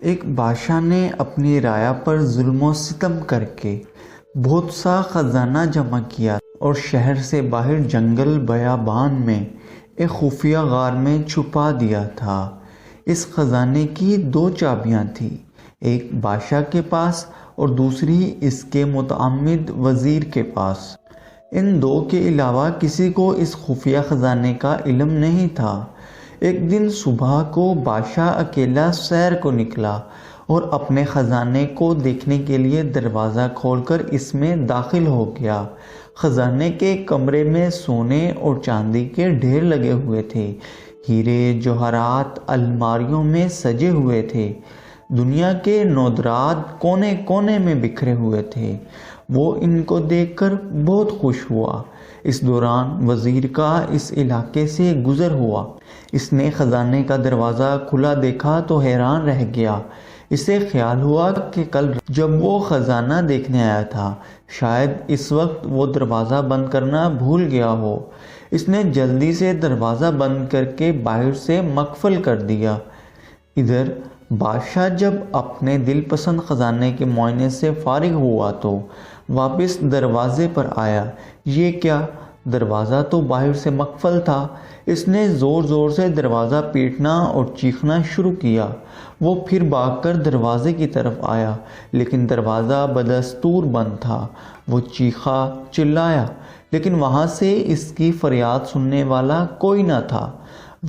ایک بادشاہ نے اپنی رعایا پر ظلم و ستم کر کے بہت سا خزانہ جمع کیا اور شہر سے باہر جنگل بیابان میں ایک خفیہ غار میں چھپا دیا تھا۔ اس خزانے کی دو چابیاں تھیں، ایک بادشاہ کے پاس اور دوسری اس کے متعمد وزیر کے پاس۔ ان دو کے علاوہ کسی کو اس خفیہ خزانے کا علم نہیں تھا۔ ایک دن صبح کو بادشاہ اکیلا سیر کو نکلا اور اپنے خزانے کو دیکھنے کے لیے دروازہ کھول کر اس میں داخل ہو گیا۔ خزانے کے کمرے میں سونے اور چاندی کے ڈھیر لگے ہوئے تھے، ہیرے جواہرات الماریوں میں سجے ہوئے تھے، دنیا کے نودرات کونے کونے میں بکھرے ہوئے تھے۔ وہ ان کو دیکھ کر بہت خوش ہوا۔ اس دوران وزیر کا اس علاقے سے گزر ہوا۔ اس نے خزانے کا دروازہ کھلا دیکھا تو حیران رہ گیا۔ اسے خیال ہوا کہ کل جب وہ خزانہ دیکھنے آیا تھا شاید اس وقت وہ دروازہ بند کرنا بھول گیا ہو۔ اس نے جلدی سے دروازہ بند کر کے باہر سے مقفل کر دیا۔ ادھر بادشاہ جب اپنے دل پسند خزانے کے معائنے سے فارغ ہوا تو واپس دروازے پر آیا۔ یہ کیا؟ دروازہ تو باہر سے مقفل تھا۔ اس نے زور زور سے دروازہ پیٹنا اور چیخنا شروع کیا۔ وہ پھر بھاگ کر دروازے کی طرف آیا لیکن دروازہ بدستور بند تھا۔ وہ چیخا، چلایا، لیکن وہاں سے اس کی فریاد سننے والا کوئی نہ تھا۔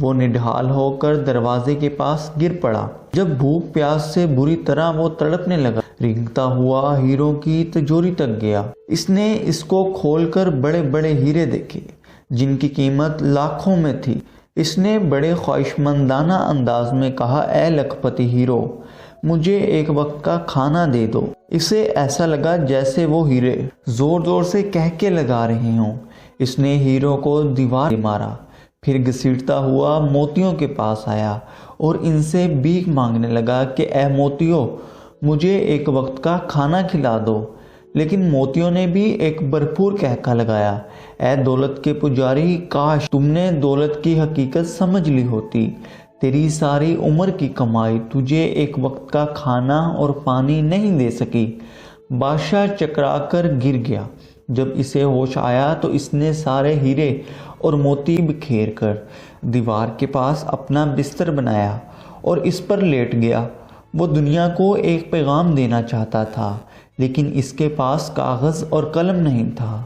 وہ نڈھال ہو کر دروازے کے پاس گر پڑا۔ جب بھوک پیاس سے بری طرح وہ تڑپنے لگا، رینگتا ہوا ہیروں کی تجوری تک گیا۔ اس نے اس کو کھول کر بڑے بڑے ہیرے دیکھے جن کی قیمت لاکھوں میں تھی۔ اس نے بڑے خواہشمندانہ انداز میں کہا، اے لکھپتی ہیرو، مجھے ایک وقت کا کھانا دے دو۔ اسے ایسا لگا جیسے وہ ہیرے زور زور سے کہکے لگا رہے ہوں۔ اس نے ہیروں کو دیوار مارا، پھر گھسیٹتا ہوا موتیوں کے پاس آیا اور ان سے بھیک مانگنے لگا کہ اے موتیوں، مجھے ایک وقت کا کھانا کھلا دو۔ لیکن موتیوں نے بھی ایک بھرپور کہکا لگایا، اے دولت کے پجاری، کاش تم نے دولت کی حقیقت سمجھ لی ہوتی۔ تیری ساری عمر کی کمائی تجھے ایک وقت کا کھانا اور پانی نہیں دے سکی۔ بادشاہ چکرا کر گر گیا۔ جب اسے ہوش آیا تو اس نے سارے ہیرے اور موتی بکھیر کر دیوار کے پاس اپنا بستر بنایا اور اس پر لیٹ گیا۔ وہ دنیا کو ایک پیغام دینا چاہتا تھا لیکن اس کے پاس کاغذ اور قلم نہیں تھا۔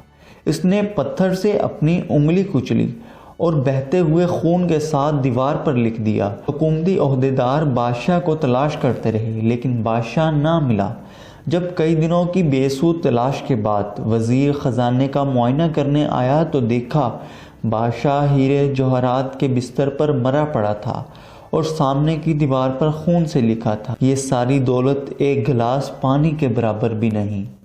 اس نے پتھر سے اپنی انگلی کچلی اور بہتے ہوئے خون کے ساتھ دیوار پر لکھ دیا۔ حکومتی عہدیدار بادشاہ کو تلاش کرتے رہے لیکن بادشاہ نہ ملا۔ جب کئی دنوں کی بے سود تلاش کے بعد وزیر خزانے کا معائنہ کرنے آیا تو دیکھا بادشاہ ہیرے جواہرات کے بستر پر مرا پڑا تھا اور سامنے کی دیوار پر خون سے لکھا تھا، یہ ساری دولت ایک گلاس پانی کے برابر بھی نہیں۔